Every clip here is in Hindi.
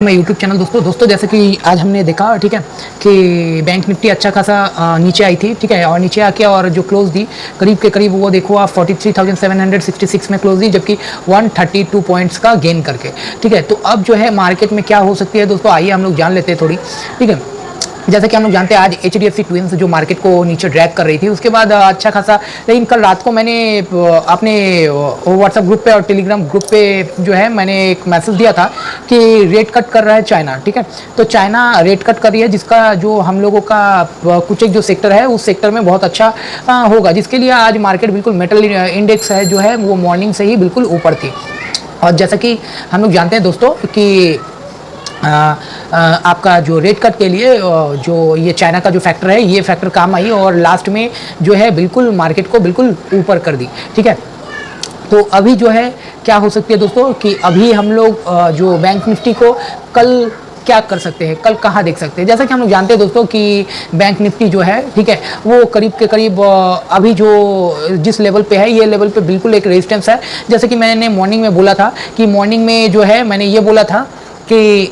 मैं यूट्यूब चैनल दोस्तों जैसे कि आज हमने देखा ठीक है कि बैंक निफ्टी अच्छा खासा नीचे आई थी ठीक है। और नीचे आके और जो क्लोज दी करीब के करीब वो देखो आप 43,766 में क्लोज दी, जबकि 132 पॉइंट्स का गेन करके ठीक है। तो अब जो है मार्केट में क्या हो सकती है दोस्तों, आइए हम लोग जान लेते हैं थोड़ी ठीक है। जैसा कि हम लोग जानते हैं आज HDFC ट्विंस जो मार्केट को नीचे ड्रैग कर रही थी, उसके बाद अच्छा खासा, लेकिन कल रात को मैंने अपने व्हाट्सएप ग्रुप पे और टेलीग्राम ग्रुप पे जो है मैंने एक मैसेज दिया था कि रेट कट कर रहा है चाइना ठीक है। तो चाइना रेट कट कर रही है, जिसका जो हम लोगों का कुछ एक जो सेक्टर है उस सेक्टर में बहुत अच्छा होगा, जिसके लिए आज मार्केट बिल्कुल मेटल इंडेक्स है जो है वो मॉर्निंग से ही बिल्कुल ऊपर थी। और जैसा कि हम लोग जानते हैं दोस्तों कि आपका जो रेट कट के लिए जो ये चाइना का जो फैक्टर है ये फैक्टर काम आई और लास्ट में जो है बिल्कुल मार्केट को बिल्कुल ऊपर कर दी ठीक है। तो अभी जो है क्या हो सकती है दोस्तों कि अभी हम लोग जो बैंक निफ्टी को कल क्या कर सकते हैं, कल कहाँ देख सकते हैं। जैसा कि हम लोग जानते हैं दोस्तों कि बैंक निफ्टी जो है ठीक है वो करीब के करीब अभी जो जिस लेवल पे है ये लेवल पे बिल्कुल एक रेजिस्टेंस है। जैसे कि मैंने मॉर्निंग में बोला था कि मॉर्निंग में जो है मैंने ये बोला था कि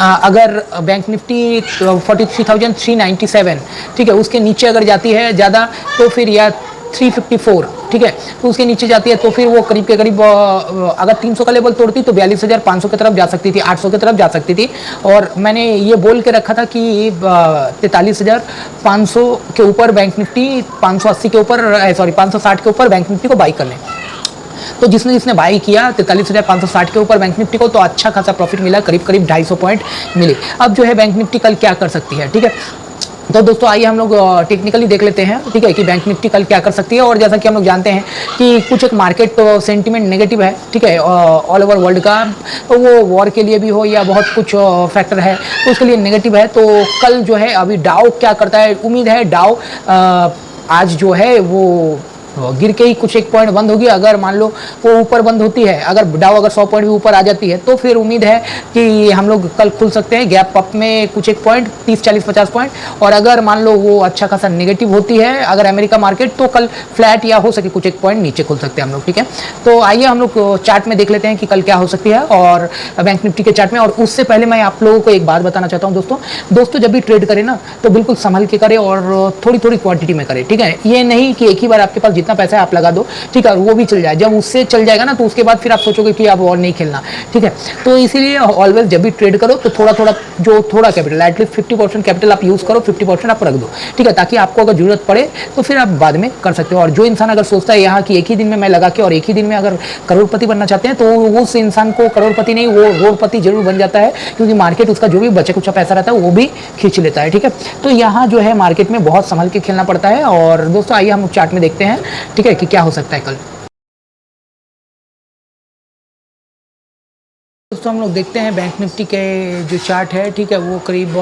अगर बैंक निफ्टी 43,397 ठीक है उसके नीचे अगर जाती है ज़्यादा तो फिर या 354 ठीक है तो उसके नीचे जाती है तो फिर वो करीब के करीब अगर 300 का लेवल तोड़ती तो 42,500 की तरफ जा सकती थी, 800 की तरफ जा सकती थी। और मैंने ये बोल के रखा था कि 43,500 के ऊपर बैंक निफ्टी 580 के ऊपर 560 के ऊपर बैंक निफ्टी को बाई कर लें। तो जिसने बाई किया 43,560 के ऊपर बैंक निफ्टी को तो अच्छा खासा प्रॉफिट मिला, करीब करीब 250 पॉइंट मिले। अब जो है बैंक निफ्टी कल क्या कर सकती है ठीक है। तो दोस्तों आइए हम लोग टेक्निकली देख लेते हैं ठीक है कि बैंक निफ्टी कल क्या कर सकती है। और जैसा कि हम लोग जानते हैं कि कुछ एक मार्केट सेंटीमेंट नेगेटिव है ठीक है ऑल ओवर वर्ल्ड का, तो वो वॉर के लिए भी हो या बहुत कुछ फैक्टर है तो उसके लिए नेगेटिव है। तो कल जो है अभी डाउ क्या करता है, उम्मीद है डाउ आज जो है वो गिर के ही कुछ एक पॉइंट बंद होगी। अगर मान लो वो ऊपर बंद होती है, अगर डाउ अगर 100 पॉइंट भी ऊपर आ जाती है तो फिर उम्मीद है कि हम लोग कल खुल सकते हैं गैप अप में कुछ एक पॉइंट 30 40 50 पॉइंट। और अगर मान लो वो अच्छा खासा नेगेटिव होती है अगर अमेरिका मार्केट तो कल फ्लैट या हो सके कुछ एक पॉइंट नीचे खुल सकते हैं हम लोग ठीक है। तो आइए हम लोग चार्ट में देख लेते हैं कि कल क्या हो सकती है और बैंक निफ्टी के चार्ट में। और उससे पहले मैं आप लोगों को एक बात बताना चाहता हूँ दोस्तों जब भी ट्रेड करें ना तो बिल्कुल संभल के करें और थोड़ी थोड़ी क्वांटिटी में करें ठीक है। ये नहीं कि एक ही बार आपके पास जितना पैसा है आप लगा दो ठीक है और वो भी चल जाए, जब उससे चल जाएगा ना तो उसके बाद फिर आप सोचोगे कि अब और नहीं खेलना ठीक है। तो इसीलिए ऑलवेज जब भी ट्रेड करो तो थोड़ा थोड़ा जो थोड़ा कैपिटल एटलीस्ट 50% कैपिटल आप यूज करो, 50% आप रख दो ठीक है, ताकि आपको अगर जरूरत पड़े तो फिर आप बाद में कर सकते हो। और जो इंसान अगर सोचता है यहाँ कि एक ही दिन में मैं लगा के और एक ही दिन में अगर करोड़पति बनना चाहते हैं तो उस इंसान को करोड़पति नहीं वो रोडपति जरूर बन जाता है, क्योंकि मार्केट उसका जो भी बचे कुछ पैसा रहता है वो भी खींच लेता है ठीक है। तो यहाँ जो है मार्केट में बहुत संभल के खेलना पड़ता है। और दोस्तों आइए हम चार्ट में देखते हैं ठीक है कि क्या हो सकता है कल। दोस्तों हम लोग देखते हैं बैंक निफ्टी के जो चार्ट है ठीक है वो करीब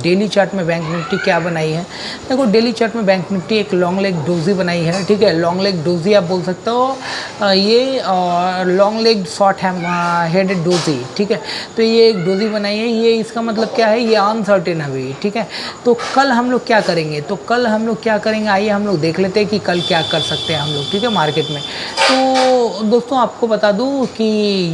डेली चार्ट में बैंक निफ्टी क्या बनाई है। देखो डेली चार्ट में बैंक निफ्टी एक लॉन्ग लेग डोजी बनाई है ठीक है, लॉन्ग लेग डोजी आप बोल सकते हो ये long leg short headed doji ठीक है। तो ये एक डोजी बनाई है, ये इसका मतलब क्या है, ये अनसर्टेन है ठीक है। तो कल हम लोग क्या करेंगे, तो कल हम लोग क्या करेंगे आइए हम लोग देख लेते हैं कि कल क्या कर सकते हैं हम लोग ठीक है मार्केट में। तो दोस्तों आपको बता दूं कि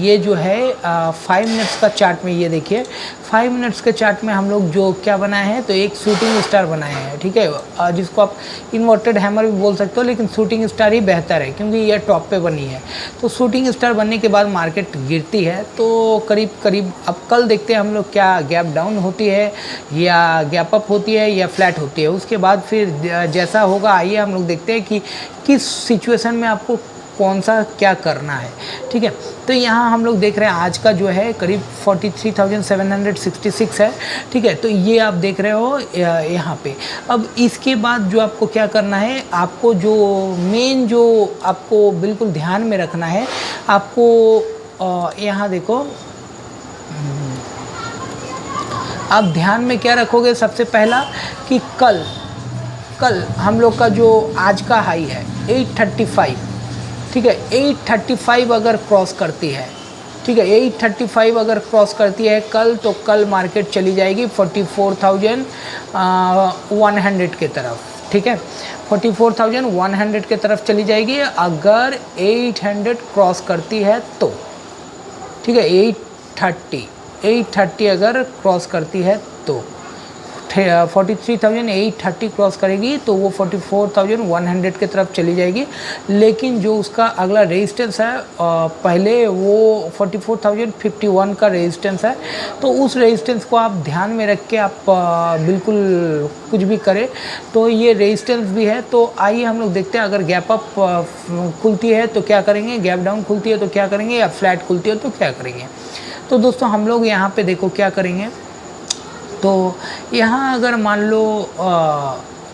ये जो है 5 मिनट्स का चार्ट में ये देखिए 5 मिनट्स के चार्ट में हम लोग जो क्या बनाए हैं तो एक शूटिंग स्टार बनाए हैं ठीक है, जिसको आप इन्वर्टेड हैमर भी बोल सकते हो, लेकिन शूटिंग स्टार ही बेहतर है क्योंकि ये टॉप पे बनी है। तो शूटिंग स्टार बनने के बाद मार्केट गिरती है तो करीब करीब अब कल देखते हैं हम लोग क्या गैप डाउन होती है या गैप अप होती है या फ्लैट होती है। उसके बाद फिर जैसा होगा आइए हम लोग देखते हैं कि किस सिचुएशन में आपको कौन सा क्या करना है ठीक है। तो यहाँ हम लोग देख रहे हैं आज का जो है करीब 43,766 है ठीक है। तो ये आप देख रहे हो यहाँ पे। अब इसके बाद जो आपको क्या करना है, आपको जो मेन जो आपको बिल्कुल ध्यान में रखना है, आपको यहाँ देखो आप ध्यान में क्या रखोगे, सबसे पहला कि कल हम लोग का जो आज का हाई है 835 ठीक है, 835 अगर क्रॉस करती है ठीक है, 835 अगर क्रॉस करती है कल तो कल मार्केट चली जाएगी 44,100 के तरफ ठीक है, 44,100 के तरफ चली जाएगी अगर 800 क्रॉस करती है तो ठीक है। 830 830 अगर क्रॉस करती है तो 43,830 क्रॉस करेगी तो वो 44,100 की तरफ चली जाएगी। लेकिन जो उसका अगला रेजिस्टेंस है पहले वो 44,051 का रेजिस्टेंस है, तो उस रेजिस्टेंस को आप ध्यान में रख के आप बिल्कुल कुछ भी करें। तो ये रेजिस्टेंस भी है। तो आइए हम लोग देखते हैं, अगर गैप अप खुलती है तो क्या करेंगे, गैप डाउन खुलती है तो क्या करेंगे, या फ्लैट खुलती है तो क्या करेंगे। तो दोस्तों हम लोग यहाँ पे देखो क्या करेंगे। तो यहाँ अगर मान लो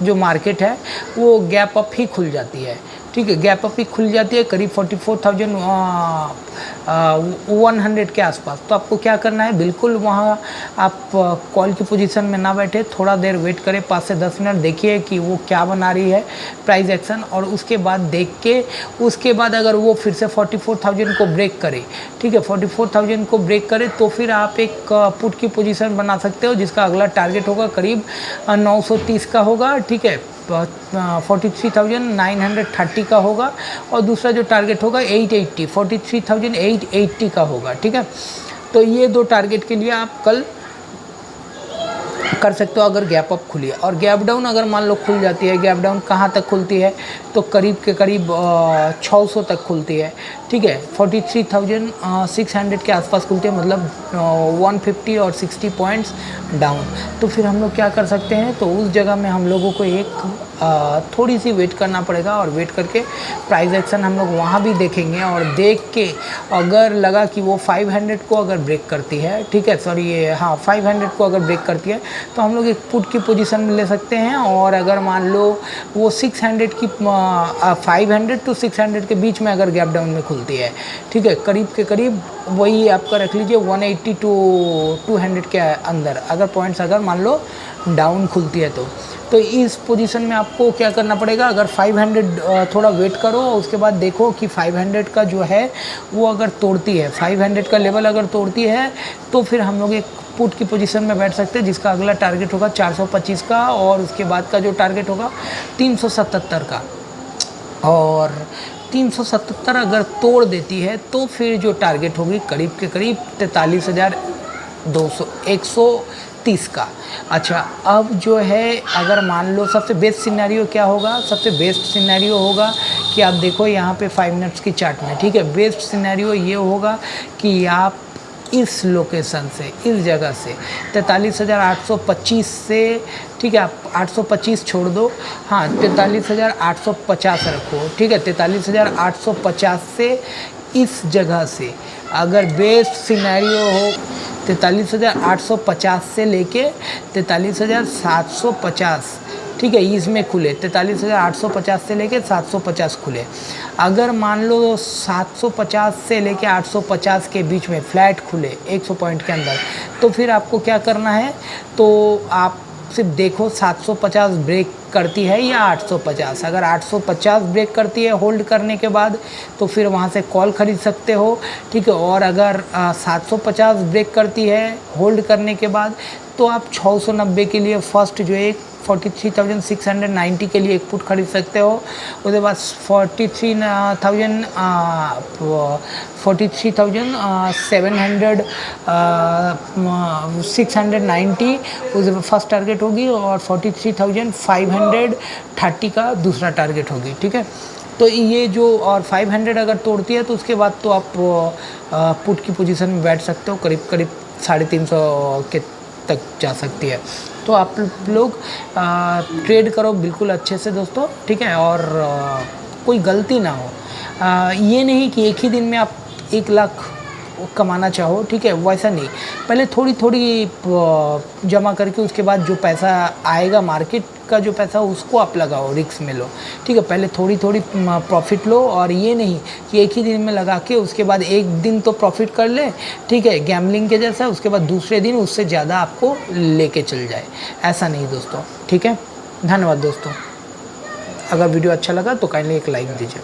जो मार्केट है वो गैप अप ही खुल जाती है, ठीक है, गैप अप ही खुल जाती है करीब 44,100 के आसपास। तो आपको क्या करना है, बिल्कुल वहाँ आप कॉल की पोजीशन में ना बैठे, थोड़ा देर वेट करें, 5 से 10 मिनट देखिए कि वो क्या बना रही है प्राइस एक्शन, और उसके बाद देख के उसके बाद अगर वो फिर से 44,000 को ब्रेक करे, ठीक है, 44,000 को ब्रेक करे तो फिर आप एक पुट की पोजीशन बना सकते हो जिसका अगला टारगेट होगा करीब 930 का होगा, ठीक है, 43,930 का होगा, और दूसरा जो टारगेट होगा 880 43,880 का होगा, ठीक है। तो ये दो टारगेट के लिए आप कल कर सकते हो अगर गैप अप खुली है। और गैप डाउन अगर मान लो खुल जाती है, गैप डाउन कहाँ तक खुलती है तो करीब के करीब 600 तक खुलती है, ठीक है, 43,600 के आसपास खुलती है, मतलब 150 और 60 पॉइंट्स डाउन। तो फिर हम लोग क्या कर सकते हैं, तो उस जगह में हम लोगों को एक थोड़ी सी वेट करना पड़ेगा, और वेट करके प्राइस एक्शन हम लोग वहाँ भी देखेंगे, और देख के अगर लगा कि वो 500 को अगर ब्रेक करती है, ठीक है, सॉरी ये हाँ 500 को अगर ब्रेक करती है तो हम लोग एक पुट की पोजीशन में ले सकते हैं। और अगर मान लो वो 600 की 500 to 600 के बीच में अगर गैप डाउन में खुलती है, ठीक है, करीब के करीब वही आपका रख लीजिए 180 to 200 के अंदर अगर पॉइंट्स अगर मान लो डाउन खुलती है तो इस पोजीशन में आपको क्या करना पड़ेगा, अगर 500 थोड़ा वेट करो, उसके बाद देखो कि 500 का जो है वो अगर तोड़ती है, 500 का लेवल अगर तोड़ती है तो फिर हम लोग एक पुट की पोजीशन में बैठ सकते हैं जिसका अगला टारगेट होगा 425 का, और उसके बाद का जो टारगेट होगा 377 का। और 377 अगर तोड़ देती है तो फिर जो टारगेट होगी करीब के करीब 43,130 का। अच्छा, अब जो है अगर मान लो सबसे बेस्ट सिनेरियो क्या होगा, सबसे बेस्ट सिनेरियो होगा कि आप देखो यहाँ पे 5 मिनट्स की चार्ट में, ठीक है, बेस्ट सिनेरियो ये होगा कि आप इस लोकेशन से, इस जगह से 43,825 से, ठीक है, आप 825 छोड़ दो, हाँ 43,850 रखो, ठीक है, 43,850 से इस जगह से अगर बेस्ट सिनेरियो हो 43,850 से लेके 43,750, ठीक है, इसमें खुले 43,850 से लेके 750 खुले। अगर मान लो 750 से लेके 850 के बीच में फ्लैट खुले 100 पॉइंट के अंदर, तो फिर आपको क्या करना है, तो आप सिर्फ देखो 750 ब्रेक करती है या 850। अगर 850 ब्रेक करती है होल्ड करने के बाद तो फिर वहाँ से कॉल खरीद सकते हो, ठीक है, और अगर 750 ब्रेक करती है होल्ड करने के बाद तो आप 690 के लिए फर्स्ट जो एक 43,690 के लिए एक पुट खरीद सकते हो। उसके बाद 43,690 उसके फर्स्ट टारगेट होगी, और 43,530 का दूसरा टारगेट होगी, ठीक है। तो ये जो और 500 अगर तोड़ती है तो उसके बाद तो आप पुट की पोजीशन में बैठ सकते हो, करीब करीब 350 के तक जा सकती है। तो आप लोग ट्रेड करो बिल्कुल अच्छे से दोस्तों, ठीक है, और कोई गलती ना हो। ये नहीं कि एक ही दिन में आप 1 लाख कमाना चाहो, ठीक है, वैसा नहीं, पहले थोड़ी थोड़ी जमा करके उसके बाद जो पैसा आएगा मार्केट का जो पैसा उसको आप लगाओ, रिस्क में लो, ठीक है, पहले थोड़ी थोड़ी प्रॉफिट लो, और ये नहीं कि एक ही दिन में लगा के उसके बाद एक दिन तो प्रॉफिट कर ले, ठीक है, गैम्बलिंग के जैसा, उसके बाद दूसरे दिन उससे ज़्यादा आपको लेके चल जाए, ऐसा नहीं दोस्तों, ठीक है। धन्यवाद दोस्तों, अगर वीडियो अच्छा लगा तो काइंडली एक लाइक दीजिए।